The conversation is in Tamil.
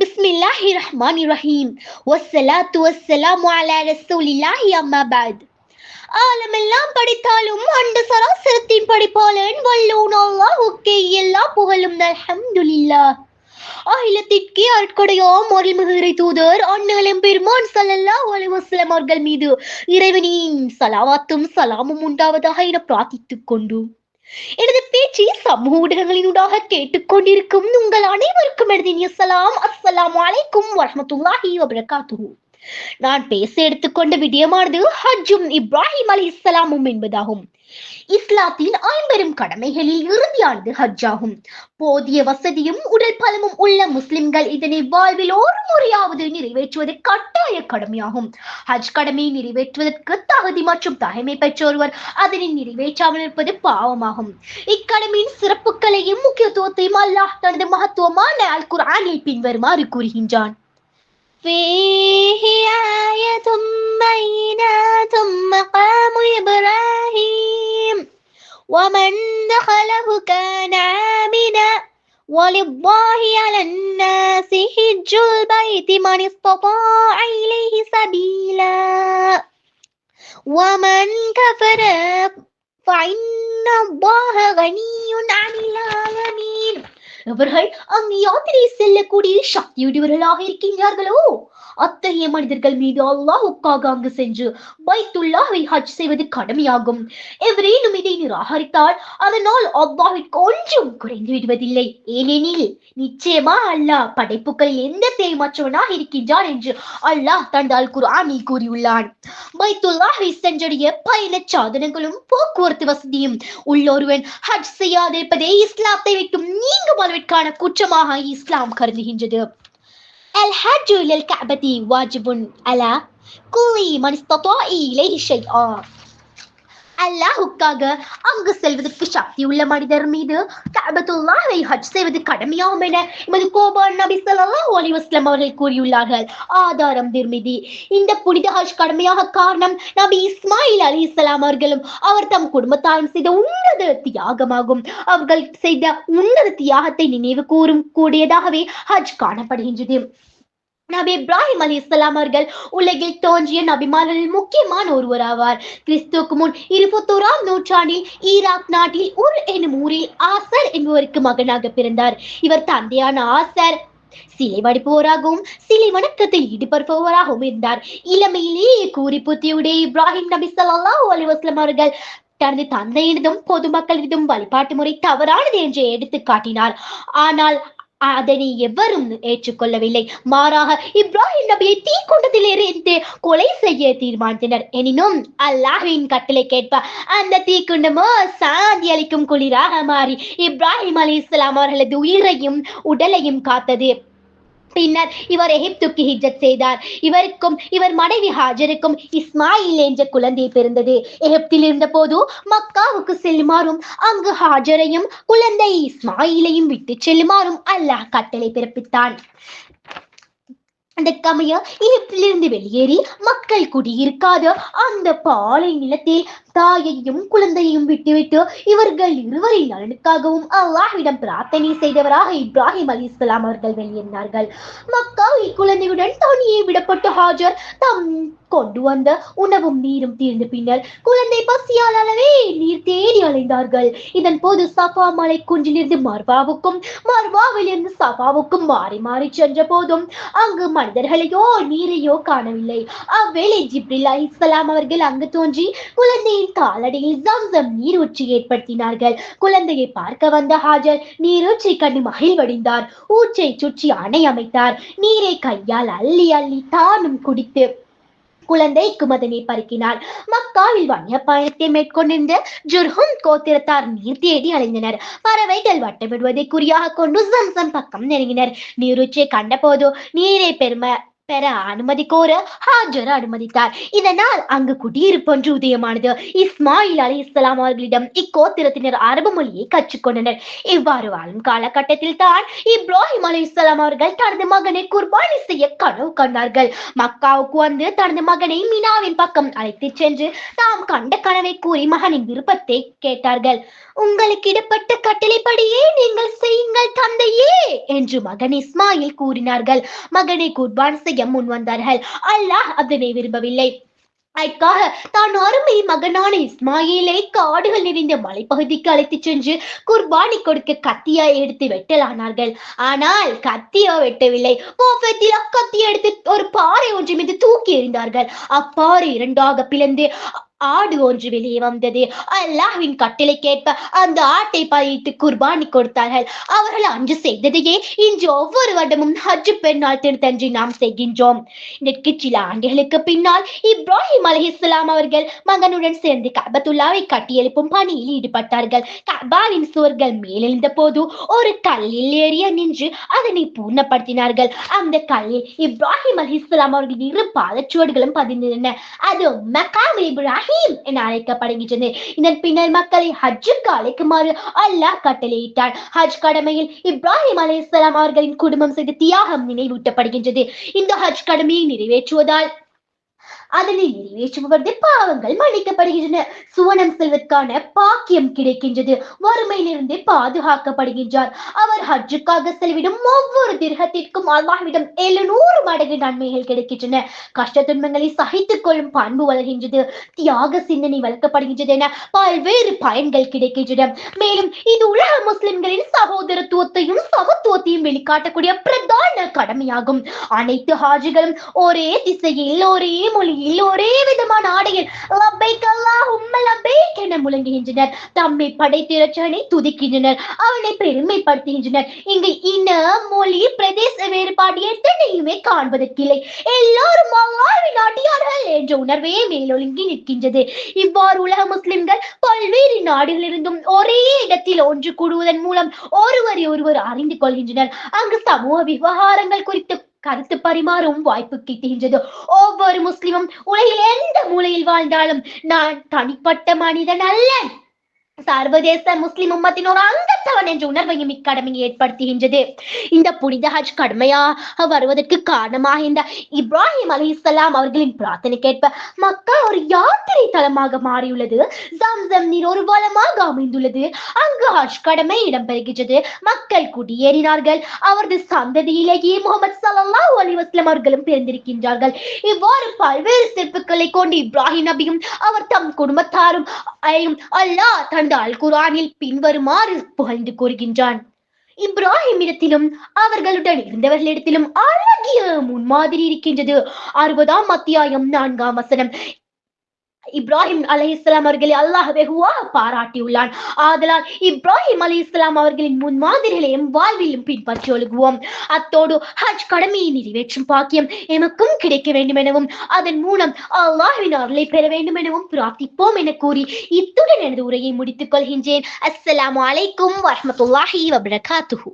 பிஸ்மில்லாஹிர்ரஹ்மானிர்ரஹீம். வஸ்ஸலாத்து வஸ்ஸலாமு அலா ரசூலில்லாஹி அம்மா பஅத். ஆலமெல்லாம் படைத்தாலும் அண்ட சராசரத்தின் படைப்பாளன் வல்லோன் அல்லாஹ்வுக்கே எல்லா புகழும் அல்ஹம்துலில்லாஹ். அகிலத்திற்கே அருட்கொடையாம் அருள்மிகு இறை தூதர் அண்ணலும் பெருமான் ஸல்லல்லாஹு அலைஹி வஸல்லம் அவர்கள் மீது இறைவனின் ஸலவாத்தும் ஸலாமும் உண்டாவதாக என பிரார்த்தித்துக் கொண்டு எனது பேச்சை சமூக ஊடகங்களினூடாக கேட்டுக்கொண்டிருக்கும் உங்கள் அனைவருக்கும் எனது இனிய சலாம். அஸ்ஸலாமு அலைக்கும் வரஹ்மத்துல்லாஹி வபரகாத்துஹு. நான் பேச எடுத்துக்கொண்ட விடயமானது ஹஜ்ஜும் இப்ராஹிம் அலைஹிஸ்ஸலாமும் என்பதாகும். இஸ்லாத்தின் ஐம்பெரும் கடமைகளில் இறுதியானது ஹஜ் ஆகும். போதிய வசதியும் உடல் பலமும் உள்ள முஸ்லிம்கள் இதனை வாழ்வில் ஒரு முறையாவது நிறைவேற்றுவது கட்டாய கடமையாகும். ஹஜ் கடமையை நிறைவேற்றுவதற்கு தகுதி மற்றும் தகைமை பெற்ற ஒருவர் அதனை நிறைவேற்றாமல் இருப்பது பாவமாகும். இக்கடமையின் சிறப்புகளையும் முக்கியத்துவத்தையும் அல்லாஹ் தனது மகத்துவமான அல் குர்ஆனில் பின்வருமாறு கூறுகின்றான். فيه آية بينات مقام إبراهيم ومن دخله كان آمنا ولله على الناس حج البيت من استطاع إليه سبيلا ومن كفر فإن الله غني عن العالمين. அவர்கள் அங்கு யாத்திரை செல்லக்கூடிய சக்தியுடையவர்களாக இருக்கின்றார்களோ அத்தகைய மனிதர்கள் மீது அல்லாஹ்வுக்காக அங்கு சென்று பைத்துல்லாஹை ஹஜ் செய்வது கடமையாகும். எவரேனும் இதை நிராகரித்தால் அதனால் அல்லாஹ்விற்கு ஒன்றும் குறைந்து விடுவதில்லை. ஏனெனில் நிச்சயமா அல்லாஹ் படைப்புகளில் எந்த தேய்மற்றவனாக இருக்கின்றான் என்று அல்லாஹ் தனது அல் குர்ஆனில் கூறியுள்ளான். பைத்துல்லாஹை சென்றடைய பயண சாதனங்களும் போக்குவரத்து வசதியும் உள்ளொருவன் ஹஜ் செய்யாதிருப்பதே இஸ்லாத்தை விட்டும் நீங்கும் அளவிற்கான குற்றமாக இஸ்லாம் கருதுகின்றது. الحج إلى الكعبة واجب على كل من استطاع إليه شيئا. அல்லாஹுக்காக அங்கு செல்வதற்கு சக்தி உள்ள மனிதர் மீது கஅபத்துல்லாஹை ஹஜ் செய்வது கடமையாகும் என எமது கோபான் நபி ஸல்லல்லாஹு அலைஹி வஸல்லம் அவர்கள் கூறியுள்ளார்கள். ஆதாரம் திர்மிதி. இந்த புனித ஹஜ் கடமையாக காரணம் நபி இஸ்மாயில் அலைஹிஸ்ஸலாம் அவர்களும் அவர் தம் குடும்பத்தாரும் செய்த உன்னத தியாகமாகும். அவர்கள் செய்த உன்னத தியாகத்தை நினைவு கூறும் கூடியதாகவே ஹஜ் காணப்படுகின்றது. நபி இப்ராஹிம் அலைஹிஸ்ஸலாம் அவர்கள் உலகில் தோன்றிய நபிமார்களில் முக்கியமான ஒருவராவார். கிறிஸ்துவுக்கு முன் 21ஆம் நூற்றாண்டில் ஈராக் நாட்டில் உர் எனும் ஊரில் ஆசர் என்பவருக்கு மகனாக பிறந்தார். இவர் தந்தையான ஆசர் சிலை வடிப்பவராகவும் சிலை வணக்கத்தில் ஈடுபடுபவராகவும் இருந்தார். இளமையிலேயே கூறி புத்தியுடைய இப்ராஹிம் நபி ஸல்லல்லாஹு அலைஹி வஸல்லம் அவர்கள் தனது தந்தையினதும் பொதுமக்களிடம் வழிபாட்டு முறை தவறானது என்று எடுத்து காட்டினார். ஆனால் அதனை எவரும் ஏற்றுக்கொள்ளவில்லை. மாறாக இப்ராஹிம் நபியை தீக்குண்டத்தில் எறிந்து கொலை செய்ய தீர்மானித்தனர். எனினும் அல்லாஹ்வின் கட்டளை கேட்ப அந்த தீக்குண்டமோ சாந்தி அளிக்கும் குளிராக மாறி இப்ராஹிம் அலைஹிஸ்ஸலாம் அவர்களது உயிரையும் உடலையும் காத்தது. பின்னர் இவர் எகிப்துக்கு ஹிஜ்ரத் செய்தார். இவருக்கும் இவர் மனைவி ஹாஜருக்கும் இஸ்மாயில் என்ற குழந்தை பிறந்தது. எகிப்தில் இருந்த போது மக்காவுக்கு செல்லுமாறும் அங்கு ஹாஜரையும் குழந்தை இஸ்மாயிலையும் விட்டு செல்லுமாறும் அல்லாஹ் கட்டளை பிறப்பித்தான். அதற்கமைய எகிப்திலிருந்து வெளியேறி மக்கள் குடியிருக்காத அந்த பாலை நிலத்தில் தாயையும் குழந்தையையும் விட்டுவிட்டு இவர்கள் இருவரின் நலனுக்காகவும் அல்லாஹ்விடம் பிரார்த்தனை செய்தவராக இப்ராஹிம் அலைஹிஸ்ஸலாம் அவர்கள் வெளியேறினார்கள். மக்காவில் குழந்தையுடன் தனியே விடப்பட்ட ஹாஜர் தம் கொண்டு வந்த உணவும் நீரும் தீர்ந்த பின்னர் குழந்தை பசியால் அளவே நீர் தேடி அலைந்தார்கள். இதன் போது சஃபா மலை குன்றிலிருந்து மர்வாவுக்கும் மர்வாவிலிருந்து சஃபாவுக்கும் மாறி மாறி சென்ற போதும் அங்கு மனிதர்களையோ நீரையோ காணவில்லை. அவ்வேளை ஜிப்ரில் அலைஹிஸ்ஸலாம் அவர்கள் அங்கு தோன்றி குழந்தையின் காலடியில் ஜம்சம் நீரூற்றி ஏற்படுத்தினார்கள். குழந்தையை பார்க்க வந்த ஹாஜர் நீரூற்றை கண்டு மகிழ்வடைந்தார். ஊற்றை சுற்றி அணை அமைத்தார். நீரை கையால் அள்ளி அள்ளி தானும் குடித்து குழந்தைக்கு மதனை பறிக்கினார். மக்காவில் வணிக பயணத்தை மேற்கொண்டிருந்த ஜுர்ஹும் கோத்திரத்தார் நீர் தேடி அலைந்தனர். பறவைகள் வட்டமிடுவதை குறியாக கொண்டு ஜம்சம் பக்கம் நெருங்கினர். நீரூற்றை கண்ட போது நீரை பெற அனுமதி கோர ஹாஜர் அனுமதித்தார். இதனால் அங்கு குடியிருப்பொன்று உதயமானது. இஸ்மாயில் அலைஹிஸ்ஸலாம் அவர்களிடம் இக்கோத்திரத்தினர் அரபு மொழியை கற்றுக்கொண்டனர். இவ்வாறு வாழும் காலகட்டத்தில் தான் இப்ராஹிம் அலைஹிஸ்ஸலாம் அவர்கள் தனது மகனை குர்பானி செய்ய கனவு கண்டார்கள். மக்காவுக்கு வந்து தனது மகனை மினாவின் பக்கம் அழைத்து சென்று தாம் கண்ட கனவை கூறி மகனின் விருப்பத்தை கேட்டார்கள். உங்களுக்கு இடப்பட்ட கட்டளைப்படியே நீங்கள் செய்யுங்கள் தந்தையே என்று மகன் இஸ்மாயில் கூறினார்கள். மகனை குர்பான் செய்ய முன் வந்தார்கள். அல்லாஹ் அதனை விரும்பவில்லை. அதற்காக தான் அருமை மகனான இஸ்மாயிலை காடுகள் நிறைந்த மலைப்பகுதிக்கு அழைத்து சென்று குர்பானி கொடுக்க கத்தியா எடுத்து வெட்டலானார்கள். ஆனால் கத்தியோ வெட்டவில்லை. கத்தி எடுத்து ஒரு பாறை ஒன்று மீது தூக்கி எறிந்தார்கள். அப்பாறை இரண்டாக பிளந்து ஆடு ஒன்று வெளியே வந்தது. அல்லாஹ்வின் கட்டளை கேட்ப அந்த ஆட்டை பயிட்டு குர்பானி கொடுத்தார்கள். அவர்கள் அன்று செய்ததையே இன்று ஒவ்வொரு வருடமும் ஹஜ் பெருநாள் திருத்தன்று நாம் செய்கின்றோம். இதற்கு சில ஆண்டுகளுக்கு பின்னால் இப்ராஹிம் அலைஹிஸ்ஸலாம் அவர்கள் மகனுடன் சேர்ந்து கஅபத்துல்லாவை கட்டியெழுப்பும் பணியில் ஈடுபட்டார்கள். கஅபாவின் சுவர்கள் மேலெழுந்த போது ஒரு கல்லில் ஏறிய நின்று அதனை பூர்ணப்படுத்தினார்கள். அந்த கல்லில் இப்ராஹிம் அலைஹிஸ்ஸலாம் அவர்களின் இரு பாதச்சுவடுகளும் பதிந்திருந்தன. அது மகாம் இப்ராஹிம் என அழைக்கப்படுகின்றது. இதன் பின்னர் மக்களை ஹஜ்ஜுக்கு அழைக்குமாறு அல்லாஹ் கட்டளையிட்டார். ஹஜ் கடமையில் இப்ராஹிம் அலைஹிஸ்ஸலாம் அவர்களின் குடும்பம் செய்த தியாகம் நினைவூட்டப்படுகின்றது. இந்த ஹஜ் கடமையை நிறைவேற்றுவதால் அதனை நிறைவேற்றுபவரது பாவங்கள் மன்னிக்கப்படுகின்றன. சுவனம் செல்வதற்கான பாக்கியம் கிடைக்கின்றது. வறுமையிலிருந்து பாதுகாக்கப்படுகின்றார். அவர் ஹஜ்ஜுக்காக செலவிடும் ஒவ்வொரு திர்ஹத்திற்கும் அல்லாஹ்விடம் 700 மடங்கு நன்மைகள் கிடைக்கின்றன. கஷ்ட துன்பங்களை சகித்துக் கொள்ளும் பண்பு வளர்கின்றது. தியாக சிந்தனை வளர்க்கப்படுகின்றது என பல்வேறு பயன்கள் கிடைக்கின்றன. மேலும் இது உலக முஸ்லிம்களின் சகோதரத்துவத்தையும் சமத்துவத்தையும் வெளிக்காட்டக்கூடிய பிரதான கடமையாகும். அனைத்து ஹாஜிகளும் ஒரே திசையில் ஒரே மொழியில் ஒரே விதமான ஆடையில் லப்பைக் அல்லாஹும்ம லப்பைக் என முழங்குகின்றனர். தம்மை படைத்த இறைவனை துதிக்கின்றனர். அவனை பெருமைப்படுத்துகின்றனர். இங்கு இன மொழி பிரதேச வேறுபாடு எத்தனையுமே காண்பதற்கில்லை. எல்லாரும் அல்லாஹ்வின் அடியார்கள் என்ற உணர்வே மேலொழுங்கி நிற்கின்றது. இவ்வாறு உலக முஸ்லிம்கள் பல்வேறு நாடுகளிலிருந்தும் ஒரே இடத்தில் ஒன்று கூடுவதன் மூலம் ஒருவரை ஒருவர் அறிந்து கொள்கின்றனர். அங்கு சமூக விவகாரங்கள் குறித்து கருத்து பரிமாறும் வாய்ப்பு கிட்டுகின்றது. ஒவ்வொரு முஸ்லிமும் உலகில் எந்த மூலையில் வாழ்ந்தாலும் நான் தனிப்பட்ட மனிதன் அல்ல, சர்வதேச முஸ்லிம் உம்மத்தின் ஒரு அங்கத்தவன் என்ற உணர்வையும் இக்கடமையை ஏற்படுத்துகின்றது. இந்த புனித ஹஜ் கடுமையாக வருவதற்கு காரணமாக இந்த இப்ராஹிம் அலைஹிஸ்ஸலாம் அவர்களின் பிரார்த்தனை கேட்ப மக்கா ஒரு யாத்திரை தலமாக மாறியுள்ளது. ஜம்சம் நீர் ஒரு வளமாக அமைந்துள்ளது. அங்கு ஹஜ் கடமை இடம்பெறுகின்றது. மக்கள் குடியேறினார்கள். அவரது சந்ததியிலேயே முகமது ஸல்லல்லாஹு அலைஹி வஸல்லம் அவர்களும் பிறந்திருக்கின்றார்கள். இவ்வாறு பல்வேறு சிறப்புகளை கொண்டு இப்ராஹிம் நபியும் அவர் தம் குடும்பத்தாரும் அல்லாஹ் தனது அல் குர்ஆனில் பின்வருமாறு புகழ்ந்து கூறுகின்றான். இப்ராஹிமிடத்திலும் அவர்களுடன் இருந்தவர்களிடத்திலும் அழகிய முன்மாதிரி இருக்கின்றது. 60ஆம் அத்தியாயம் 4ஆம் வசனம். இப்ராஹிம் அலைஹிஸ்ஸலாம் அவர்களை அல்லாஹ் வெகுவாக பாராட்டியுள்ளான். ஆதலால் இப்ராஹிம் அலைஹிஸ்ஸலாம் அவர்களின் முன்மாதிரிகளையும் வாழ்விலும் பின்பற்றி ஒழுகுவோம். அத்தோடு ஹஜ் கடமையை நிறைவேற்றும் பாக்கியம் எமக்கும் கிடைக்க வேண்டும் எனவும் அதன் மூலம் அல்லாஹ்வின் அருளை பெற வேண்டும் எனவும் பிரார்த்திப்போம் என கூறி இத்துடன் எனது உரையை முடித்துக் கொள்கின்றேன். அஸ்ஸலாமு அலைக்கும் வரஹ்மத்துல்லாஹி வபரகாத்துஹு.